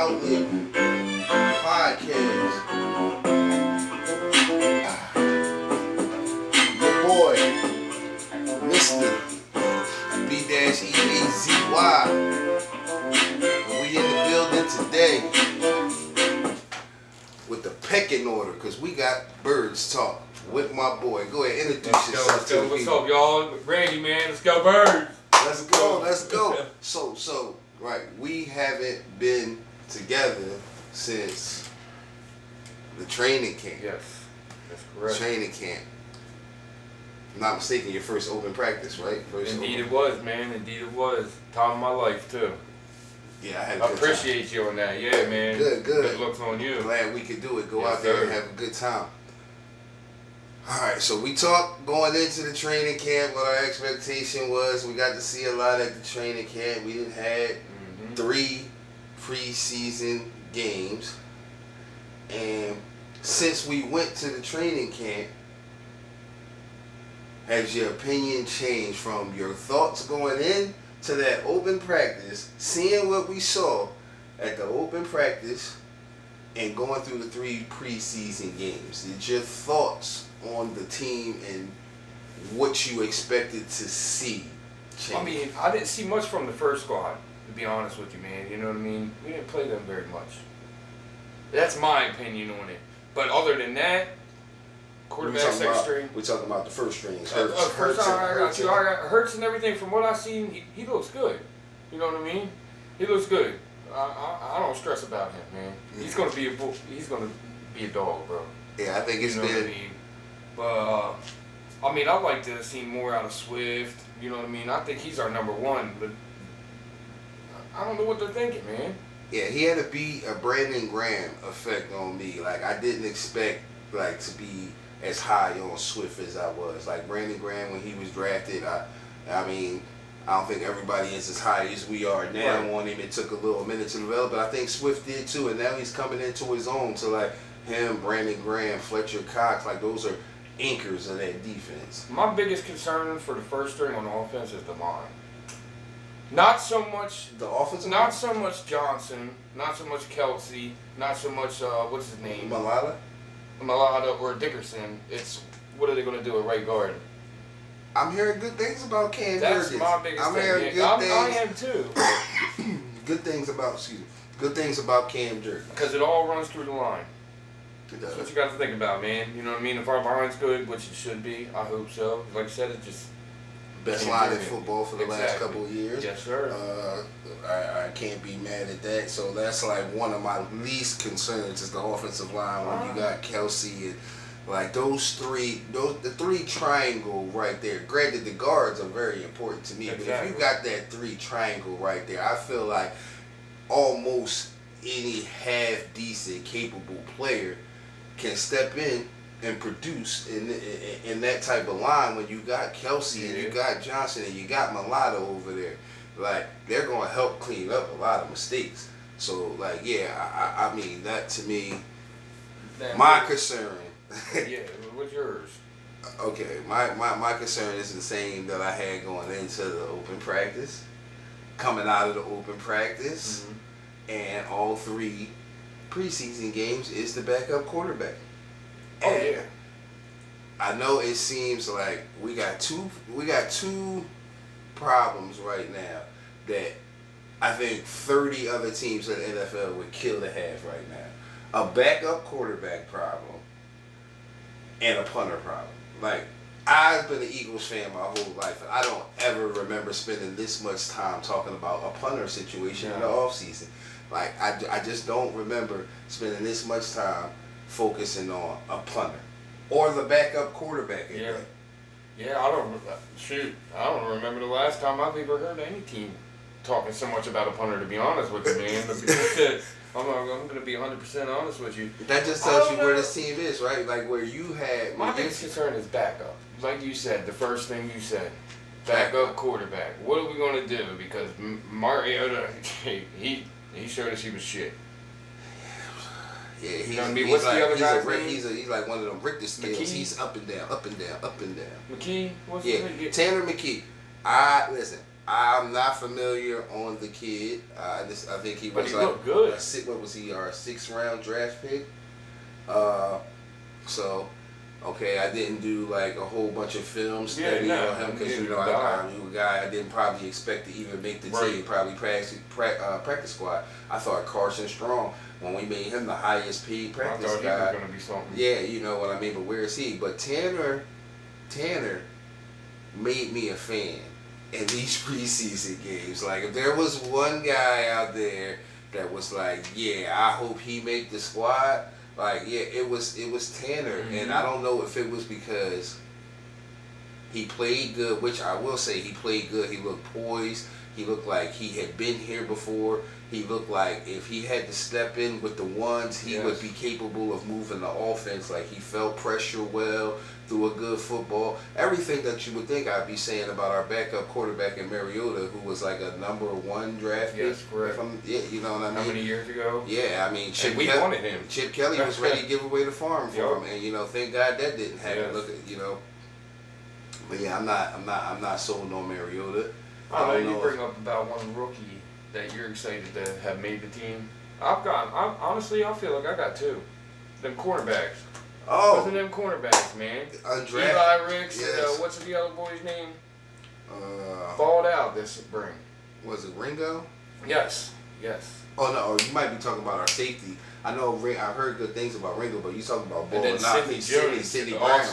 Outlet Podcast. Your boy, Mr. B-E-A-Z-Y. And we in the building today with the pecking order, because we got birds talk with my boy. Go ahead, introduce yourself to the What's people. up, y'all? Randy, man. Let's go, birds. Let's go. So, right, we haven't been together since the training camp. Yes, that's correct. Training camp. If I'm not mistaken, your first open practice, right? Indeed it was, man. Indeed it was. Time of my life, too. Yeah, I had a I good appreciate time. you on that. Yeah, man. Good. looks on you. Glad we could do it. Go Yes, out there sir. and have a good time. Alright, so we talked going into the training camp. What our expectation was, we got to see a lot at the training camp. We didn't had 3 preseason games. And since we went to the training camp, has your opinion changed from your thoughts going in to that open practice, seeing what we saw at the open practice, and going through the 3 preseason games? Did your thoughts on the team and what you expected to see change? I mean, I didn't see much from the first squad, to be honest with you, man. You know what I mean? We didn't play them very much. That's my opinion on it. But other than that, quarterback, second string. We're talking about the first strings. Hurts and everything. From what I've seen, he looks good. You know what I mean? He looks good. I don't stress about him, man. He's gonna be a dog, bro. Yeah, I think it's you know been. What I mean? But I mean, I'd like to see more out of Swift. You know what I mean? I think he's our number one, but I don't know what they're thinking, man. Yeah, he had to be a Brandon Graham effect on me. Like, I didn't expect to be as high on Swift as I was. Like, Brandon Graham, when he was drafted, I mean, I don't think everybody is as high as we are now on him. It took a little minute to develop, but I think Swift did too, and now he's coming into his own. So, like, him, Brandon Graham, Fletcher Cox, like, those are anchors of that defense. My biggest concern for the first string on offense is the line. Not so much the offensive. Not so much Johnson. Not so much Kelsey. Not so much what's his name? Malata or Dickerson. It's what are they going to do at right guard? I'm hearing good things about Cam That's Jurgens. my biggest I'm thing. hearing good things. I am too. Good things about Cam Jurgens. Because it all runs through the line. It That's does. what you got to think about, man. You know what I mean? If our line's good, which it should be, I hope so. Like I said, it just Best line in football for the last couple of years. Yes, sir. I can't be mad at that. So that's like one of my least concerns is the offensive line when you got Kelsey and like the 3 triangle right there. Granted, the guards are very important to me, but if you got that 3 triangle right there, I feel like almost any half decent, capable player can step in and produce in that type of line when you got Kelsey and you got Johnson and you got Malata over there. Like, they're going to help clean up a lot of mistakes. So, like, I mean, that to me, my concern. Yeah, what's yours? Okay, my concern is the same that I had going into the open practice, coming out of the open practice, and all 3 preseason games is the backup quarterback. Oh yeah. I know it seems like we got two problems right now that I think 30 other teams in the NFL would kill to have right now. A backup quarterback problem and a punter problem. Like, I've been an Eagles fan my whole life, and I don't ever remember spending this much time talking about a punter situation in the offseason. Like, I just don't remember spending this much time focusing on a punter or the backup quarterback again. Yeah, I don't remember the last time I've ever heard any team talking so much about a punter, to be honest with you, man. I'm going to be 100% honest with you. That just tells you where this team is, right? Like, where you had... My biggest concern is backup. Like you said, the first thing you said, backup quarterback. What are we going to do? Because Mariota, he showed us he was shit. Yeah, he's like one of them Richter scales. McKee? He's up and down, up and down, up and down. McKee? What's his name? Tanner McKee. Listen, I'm not familiar on the kid. I think he But was he like looked good. what was he? Our 6th round draft pick. So okay, I didn't do like a whole bunch of film study on him because you know I knew a guy I didn't probably expect to even make the team. Probably practice squad. I thought Carson Strong when we made him the highest paid practice guy. I thought he was gonna be something. Yeah, you know what I mean. But where is he? But Tanner made me a fan in these preseason games. Like if there was one guy out there that was like, yeah, I hope he make the squad. Like yeah, it was Tanner, and I don't know if it was because he played good, which I will say he played good. He looked poised. He looked like he had been here before. He looked like if he had to step in with the ones, he would be capable of moving the offense. Like he felt pressure well, threw a good football. Everything that you would think I'd be saying about our backup quarterback in Mariota, who was like a number 1 draft pick. Yes, correct. Yeah, you know what I mean? How many years ago? Yeah, I mean, we wanted him. Chip Kelly was ready to give away the farm for him, and you know, thank God that didn't happen. Yes. Look at you know. But yeah, I'm not sold on Mariota. I know you bring up about one rookie that you're excited to have made the team. Honestly, I feel like I got 2. Them cornerbacks. Oh. Both of them cornerbacks, man. Undrafted. Eli Ricks yes. and what's the other boy's name? Balled out this spring. Was it Ringo? Yes. Oh no, you might be talking about our safety. I know I've heard good things about Ringo, but you talking about and then Cindy Brown.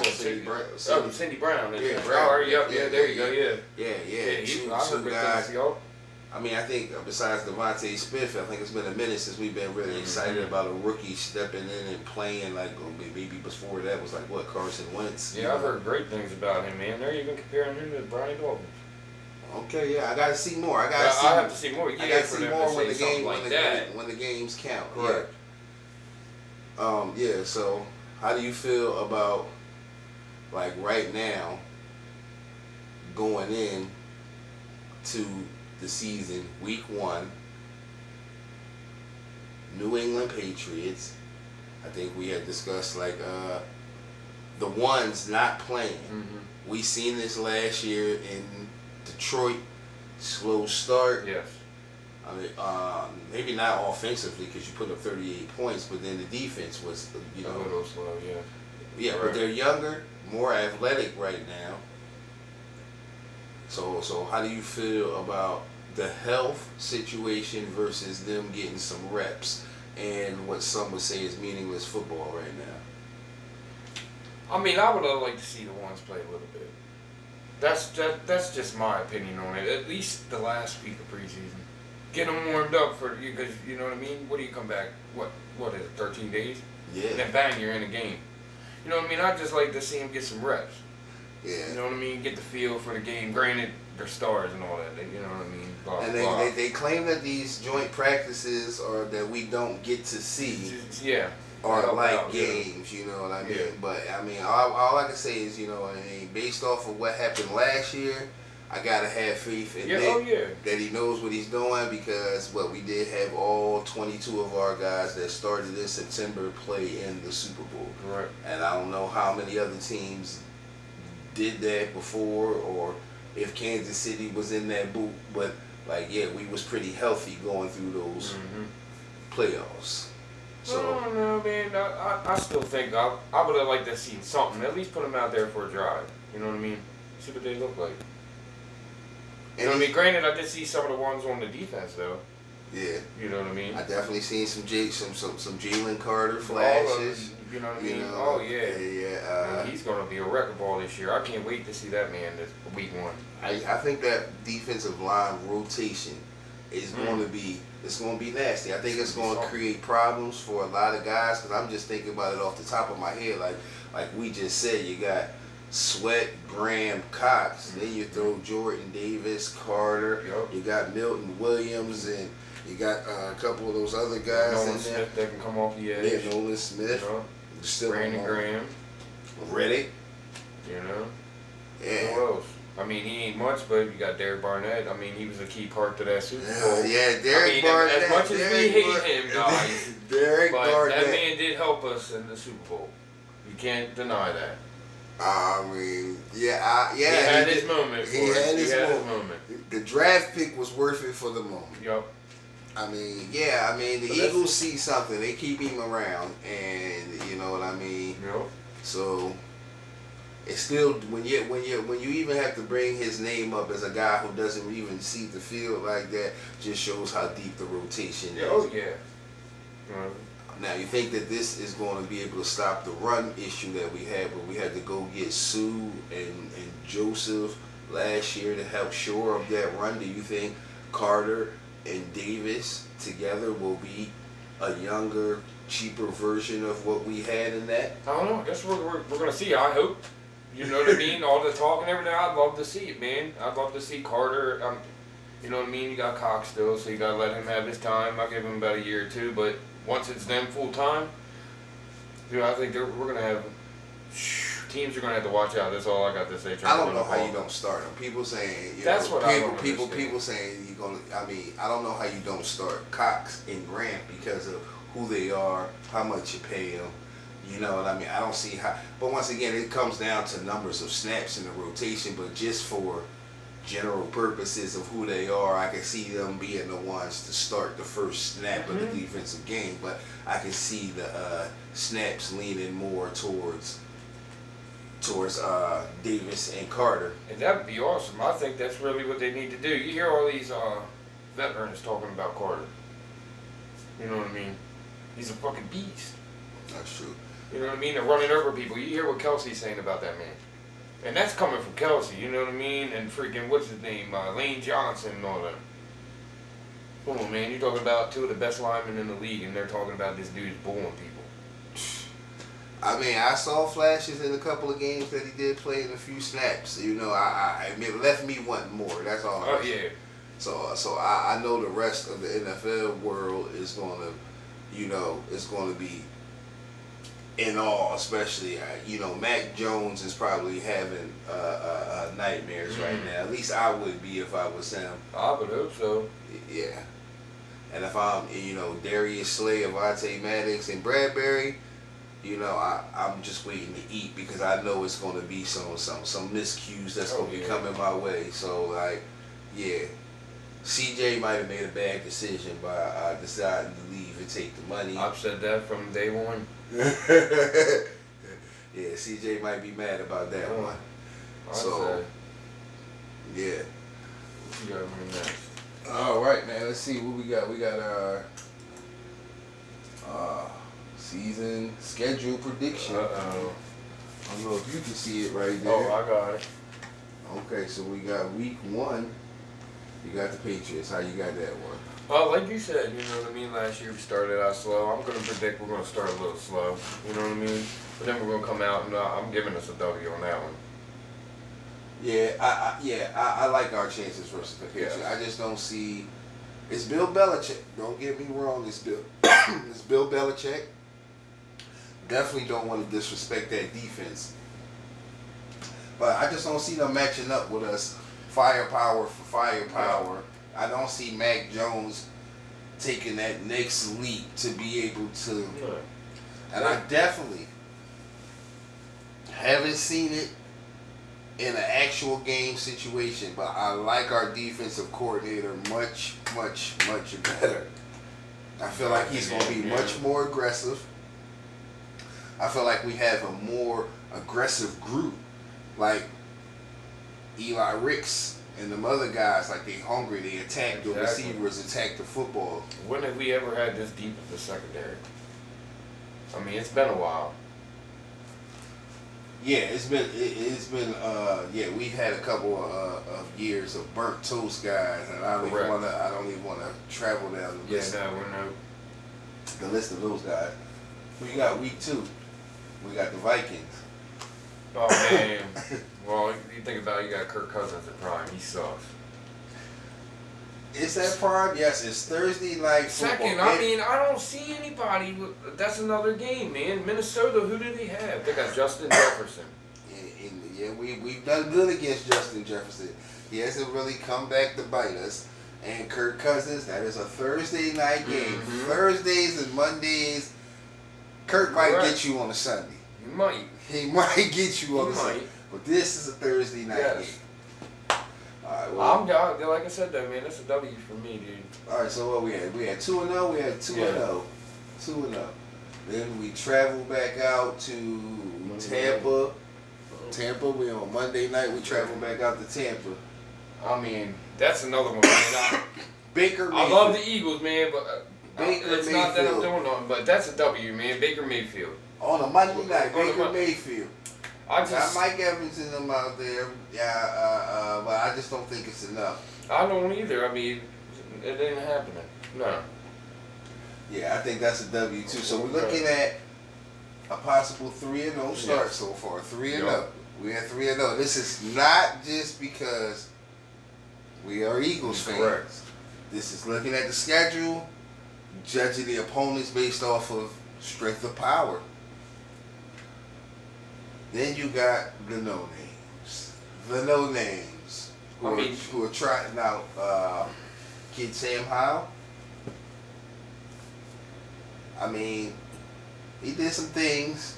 Cindy Brown. Yeah, Brown. Yep, there you go. Yeah. Two guys. I mean, I think besides Devontae Smith, I think it's been a minute since we've been really excited about a rookie stepping in and playing. Like maybe before that was like what Carson Wentz. Yeah, I've heard great things about him, man. They're even comparing him to Brian Dolphins. Okay, yeah, I gotta see more. I have to see more. I gotta see more when the the games count. Correct. Yeah. So, how do you feel about like right now going in to the season, week 1, New England Patriots? I think we had discussed like the ones not playing. Mm-hmm. We seen this last year in Detroit, slow start. Yes. I mean, maybe not offensively because you put up 38 points, but then the defense was, you know, a little slow. Yeah. Yeah, right. But they're younger, more athletic right now. So how do you feel about the health situation versus them getting some reps and what some would say is meaningless football right now? I mean, I would have liked to see the ones play a little bit. That's just my opinion on it. At least the last week of preseason, get them warmed up for you, because you know what I mean. What do you come back? What is it? 13 days? Yeah. And then bang, you're in a game. You know what I mean? I just like to see them get some reps. Yeah. You know what I mean? Get the feel for the game. Granted, they're stars and all that. You know what I mean? Blah, and blah. They claim that these joint practices are that we don't get to see. Yeah. Or like games, you know what I mean? Yeah. But I mean, all I can say is, you know, I mean, based off of what happened last year, I gotta have faith in Nick that he knows what he's doing, because we did have all 22 of our guys that started in September play in the Super Bowl. Right. And I don't know how many other teams did that before, or if Kansas City was in that boot, but we was pretty healthy going through those playoffs. So, I don't know, man. I still think I would have liked to see something. At least put them out there for a drive. You know what I mean? See what they look like. You know what I mean? Granted, I did see some of the ones on the defense, though. Yeah. You know what I mean? I definitely seen some Jalen Carter flashes. You know what I mean? Yeah. He's going to be a wrecking ball this year. I can't wait to see that man this week 1. I think that defensive line rotation is going to be nasty. I think it's going to create problems for a lot of guys, because I'm just thinking about it off the top of my head. Like we just said, you got Sweat, Graham, Cox. Then you throw Jordan Davis, Carter. Yep. You got Milton Williams, and you got a couple of those other guys Nolan in there. Smith that can come off the edge. Yeah, Nolan Smith. You know? Still Brandon Graham. Reddick. You know? Yeah. Who else? I mean, he ain't much, but you got Derek Barnett. I mean, he was a key part to that Super Bowl. Yeah, Derek Barnett. As much as we hate him, guys, Derek Barnett. That man did help us in the Super Bowl. You can't deny that. I mean, He had his moment. He had his moment. The draft pick was worth it for the moment. Yup. I mean, the Eagles see something. They keep him around, and you know what I mean. Yep. So it's still when you even have to bring his name up as a guy who doesn't even see the field like that, just shows how deep the rotation is. Oh yeah. Now you think that this is going to be able to stop the run issue that we had, where we had to go get Sue and Joseph last year to help shore up that run? Do you think Carter and Davis together will be a younger, cheaper version of what we had in that? I don't know. That's what we're going to see. I hope. You know what I mean? All the talk and everything. I'd love to see it, man. I'd love to see Carter. You know what I mean? You got Cox still, so you got to let him have his time. I'll give him about a year or two, but once it's them full time, dude, I think we're going to have teams are going to have to watch out. That's all I got to say. I don't know how you don't start them. People saying, that's what people saying you're going to. I mean, I don't know how you don't start Cox and Grant because of who they are, how much you pay them. You know what I mean? I don't see how. But once again, it comes down to numbers of snaps in the rotation. But just for general purposes of who they are, I can see them being the ones to start the first snap of the defensive game. But I can see the snaps leaning more towards Davis and Carter. And that would be awesome. I think that's really what they need to do. You hear all these veterans talking about Carter. You know what I mean? He's a fucking beast. That's true. You know what I mean? They're running over people. You hear what Kelsey's saying about that man. And that's coming from Kelsey, you know what I mean? And freaking, what's his name? Lane Johnson and all that. Come on, man. You're talking about two of the best linemen in the league, and they're talking about this dude's bullying people. I mean, I saw flashes in a couple of games that he did play in a few snaps. You know, it left me wanting more. That's all. Oh, yeah. So I know the rest of the NFL world is going to, it's going to be in awe, especially, Mac Jones is probably having nightmares right now. At least I would be if I was him. I would hope so. Yeah. And if I'm, Darius Slay, Avonte Maddox, and Bradbury, I'm just waiting to eat because I know it's going to be some miscues that's going to be coming my way. So, CJ might have made a bad decision by deciding to leave and take the money. I've said that from day one. Yeah, CJ might be mad about that one. So, yeah. What you got me next? All right, man. Let's see what we got. We got our season schedule prediction. Uh-oh. I don't know if you can see it right there. Oh, I got it. Okay, so we got week 1. You got the Patriots. How you got that one? Well, like you said, you know what I mean? Last year we started out slow. I'm going to predict we're going to start a little slow. You know what I mean? But then we're going to come out and I'm giving us a W on that one. Yeah, I like our chances versus the Patriots. Yes. I just don't see. It's Bill Belichick. Don't get me wrong. It's Bill Belichick. Definitely don't want to disrespect that defense. But I just don't see them matching up with us. Firepower for firepower. I don't see Mac Jones taking that next leap to be able to. And I definitely haven't seen it in an actual game situation, but I like our defensive coordinator much, much, much better. I feel like he's going to be much more aggressive. I feel like we have a more aggressive group. Like Eli Ricks and them other guys, like they hungry, they attack the receivers, attack the football. When have we ever had this deep of the secondary? I mean, it's been a while. Yeah, it's been we've had a couple of years of burnt toast guys, and I don't even want to travel down the list. The list of those guys. We got week 2. We got the Vikings. Oh man. Well, you think about it, you got Kirk Cousins at prime. He sucks. Is that prime? Yes, it's Thursday night football. Second, I mean, I don't see anybody. That's another game, man. Minnesota, who do they have? They got Justin Jefferson. Yeah, we've done good against Justin Jefferson. He hasn't really come back to bite us. And Kirk Cousins, that is a Thursday night game. Thursdays and Mondays, Kirk might get you on a Sunday. He might. He might get you on the might. same. But this is a Thursday night game. Alright, well, like I said though, man, that's a W for me, dude. Alright, so what we had? We had 2-0, we had 2-0. 2-0. Then we travel back out to Tampa. Tampa, we on Monday night, we travel back out to Tampa. I mean, that's another one, man. Baker Mayfield. I love the Eagles, man, but Baker it's not that I'm doing nothing, but that's a W, man. Baker Mayfield. On a Monday night, Baker Mayfield. I got Mike Evans and them out there, but I just don't think it's enough. I don't either. I mean, it ain't happening. No. Yeah, I think that's a W too. So we're looking at a possible 3-0 start so far. 3-0. We had 3-0. This is not just because we are Eagles fans. Correct. This is looking at the schedule, judging the opponents based off of strength of power. Then you got the no names. The no names. Who are trying out Kid Sam Howell. I mean, he did some things.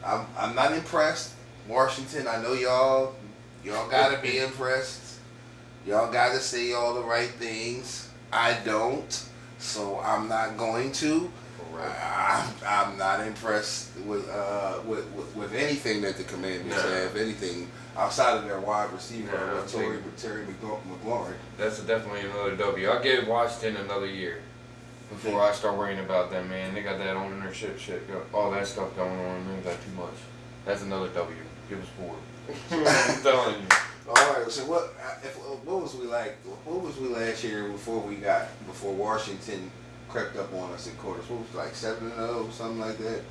I'm not impressed. Washington, I know y'all gotta be impressed. Y'all gotta say all the right things. I don't, so I'm not going to. I'm not impressed with anything that the Commanders have. Anything outside of their wide receiver, Terry McLaurin. That's definitely another W. I'll give Washington another year before I start worrying about them, man. They got that ownership shit, all that stuff going on. They got too much. That's another W. Give us 4. I'm telling you. All right. So what was we like? What was we last year before Washington crept up on us in quarters? What was it, like 7-0, something like that?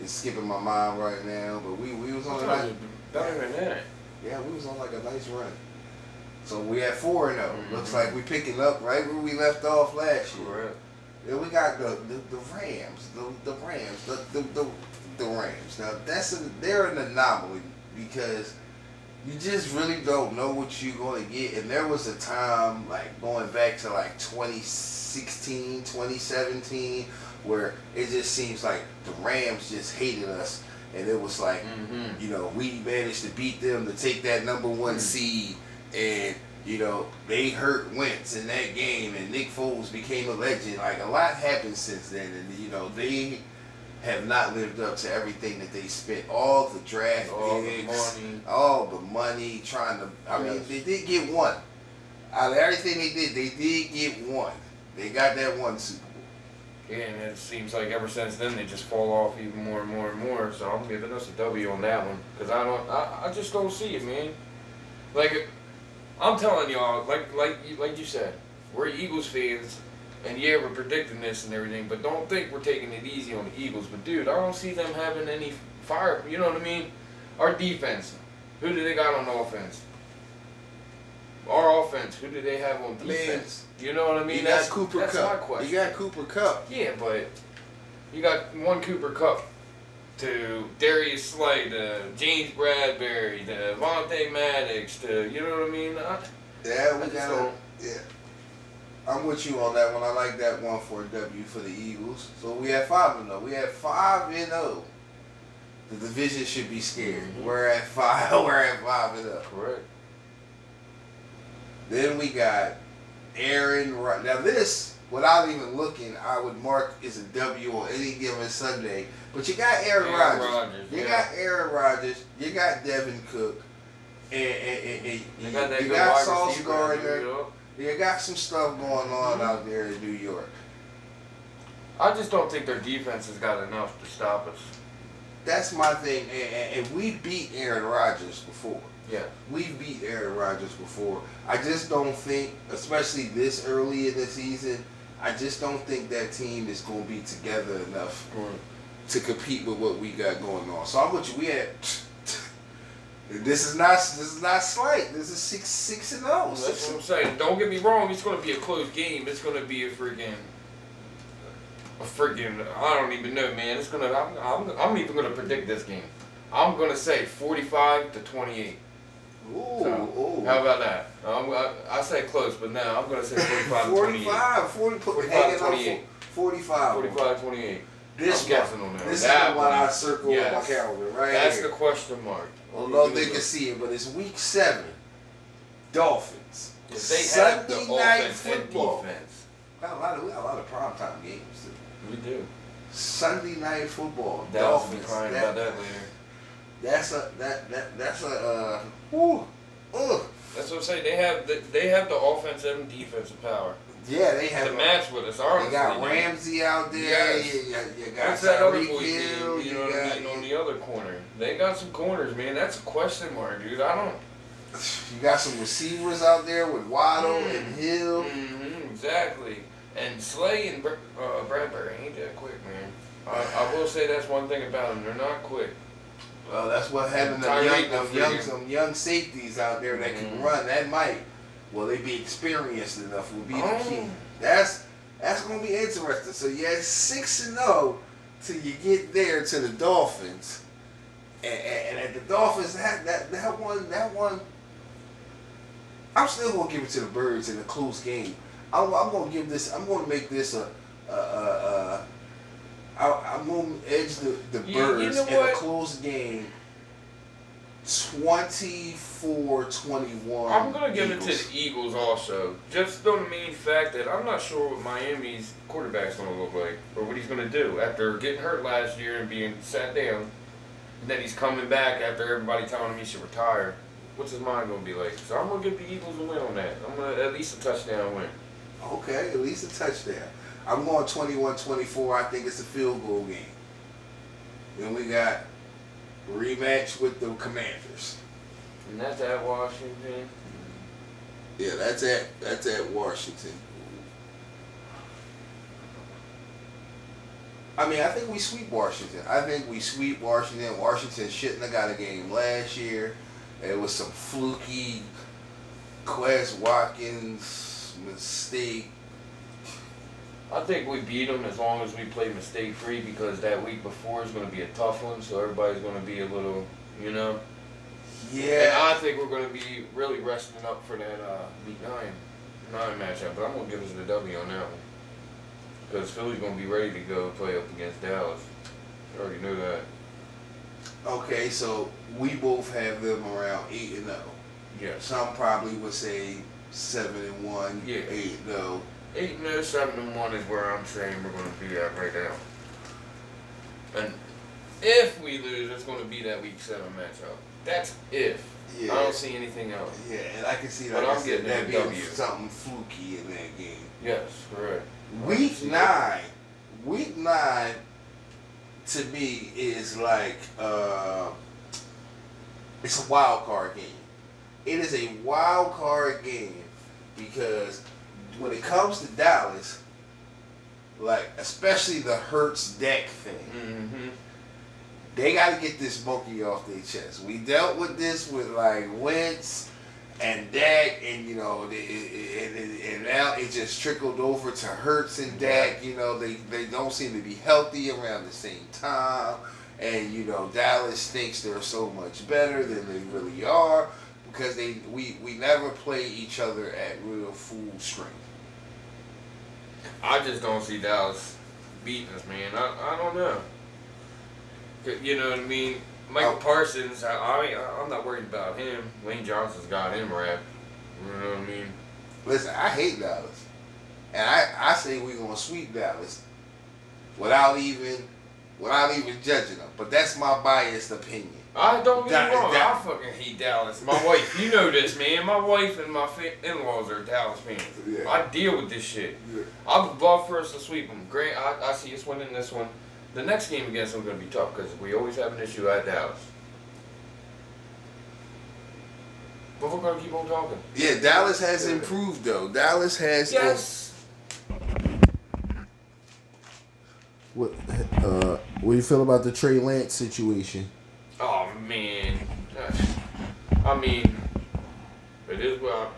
It's skipping my mind right now, but we was on better than that. Yeah, we was on like a nice run. So we had 4-0. Looks like we picking up right where we left off last year. Correct. Then we got the Rams, the Rams. Now they're an anomaly because you just really don't know what you're going to get. And there was a time like going back to like 2016, 2017 where it just seems like the Rams just hated us. And it was like, we managed to beat them to take that number 1 seed. And, they hurt Wentz in that game. And Nick Foles became a legend. Like, a lot happened since then. And, they have not lived up to everything that they spent. All the draft picks, all the money, trying to... I mean, they did get one. Out of everything they did get one. They got that one Super Bowl. Yeah, and it seems like ever since then they just fall off even more and more and more. So I'm giving us a W on that one because I just don't see it, man. Like I'm telling y'all, like you said, we're Eagles fans, and yeah, we're predicting this and everything, but don't think we're taking it easy on the Eagles. But dude, I don't see them having any fire. You know what I mean? Our defense, who do they got on offense? Our offense, who do they have on defense? You know what I mean? That's Cooper Kupp. My question. You got Cooper Kupp. Yeah, but you got one Cooper Kupp to Darius Slay to James Bradbury to Vontae Maddox to, you know what I mean? I'm with you on that one. I like that one for a W for the Eagles. So we had 5-0. We had 5-0. The division should be scared. We're at 5. We're at 5-0. Correct. Then we got Aaron Rodgers. Now this, without even looking, I would mark as a W on any given Sunday. But you got Aaron Rodgers. You got Aaron Rodgers. You got Devin Cook. And you got Sauce Gardner. You got some stuff going on out there in New York. I just don't think their defense has got enough to stop us. That's my thing. And we beat Aaron Rodgers before. Yeah. We've beat Aaron Rodgers before. I just don't think, especially this early in the season, I just don't think that team is going to be together enough to compete with what we got going on. So I'm with you. We had this is not slight. This is 6-0. That's what I'm saying. Don't get me wrong. It's going to be a close game. It's going to be a freaking. I don't even know, man. It's gonna. I'm even gonna predict this game. I'm gonna say 45-28. Ooh. How about that? I say close, but now I'm going to say 45-28. 45-28. 45-28. This I'm guessing on that. This is the one I circled on my calendar, right? That's here. the question mark. Well, no, they can see it, but it's week 7. Dolphins. If they Sunday have the night offense football. And defense. We got a lot of primetime games too. We do. Sunday night football. Dallas will be Dolphins. crying about that later. That's a whoo. Ugh. That's what I'm saying. They have the offensive and defensive power. Yeah, they have to match with us. Honestly, they got Ramsey out there. Yes. You got What's that other Tyreek boy Hill. name? You know what I mean? On the other corner, they got some corners, man. That's a question mark, dude. I don't. You got some receivers out there with Waddle and Hill. Mm-hmm, exactly. And Slay and Bradbury ain't that quick, man. I will say that's one thing about them. They're not quick. Well, that's what having some young safeties out there that can run. That might. Will they be experienced enough? Will be the key. That's gonna be interesting. So yeah, 6-0 till you get there to the Dolphins, and at the Dolphins that one. I'm still gonna give it to the Birds in a close game. I'm gonna give this. I'm gonna make this I'm gonna edge the Birds in a close game. 24-21. I'm gonna give it to the Eagles also, just on the main fact that I'm not sure what Miami's quarterback's gonna look like or what he's gonna do after getting hurt last year and being sat down. And then he's coming back after everybody telling him he should retire. What's his mind gonna be like? So I'm gonna give the Eagles a win on that. I'm gonna at least a touchdown win. Okay, at least a touchdown. I'm going 21-24. I think it's a field goal game. Then we got rematch with the Commanders. And that's at Washington. Yeah, that's at Washington. I mean, I think we sweep Washington. Washington shouldn't have got a game last year. It was some fluky Quez Watkins mistake. I think we beat them as long as we play mistake-free because that week before is going to be a tough one, so everybody's going to be a little, you know. Yeah. And I think we're going to be really resting up for that week 9 matchup, but I'm going to give us the W on that one. Because Philly's going to be ready to go play up against Dallas. You already knew that. Okay, so we both have them around 8-0. Yes. Some probably would say 7-1, yeah. 8-0. 8-0, 7-1 is where I'm saying we're going to be at right now. And if we lose, it's going to be that week 7 matchup. That's if. Yeah. I don't see anything else. Yeah, and I can see that being something fluky in that game. Yes, correct. Week 9 to me is like it's a wild card game. It is a wild card game because when it comes to Dallas, like especially the Hurts Dak thing, they got to get this monkey off their chest. We dealt with this with like Wentz and Dak, and you know, and now it just trickled over to Hurts and Dak. You know, they don't seem to be healthy around the same time, and you know, Dallas thinks they're so much better than they really are because we never play each other at real full strength. I just don't see Dallas beating us, man. I don't know. You know what I mean? Michael Parsons, I'm not worried about him. Lane Johnson's got him wrapped. You know what I mean? Listen, I hate Dallas. And I say we're going to sweep Dallas without even judging them. But that's my biased opinion. I don't get me wrong. I fucking hate Dallas. My wife, you know this, man. My wife and my in-laws are Dallas fans. Yeah. I deal with this shit. Yeah. I would love for us to sweep them. Great. I see us winning this one. The next game against them is going to be tough because we always have an issue at Dallas. But we're going to keep on talking. Yeah, Dallas has improved, though. Dallas has... Yes. What do you feel about the Trey Lance situation? Oh, man. I mean, it is what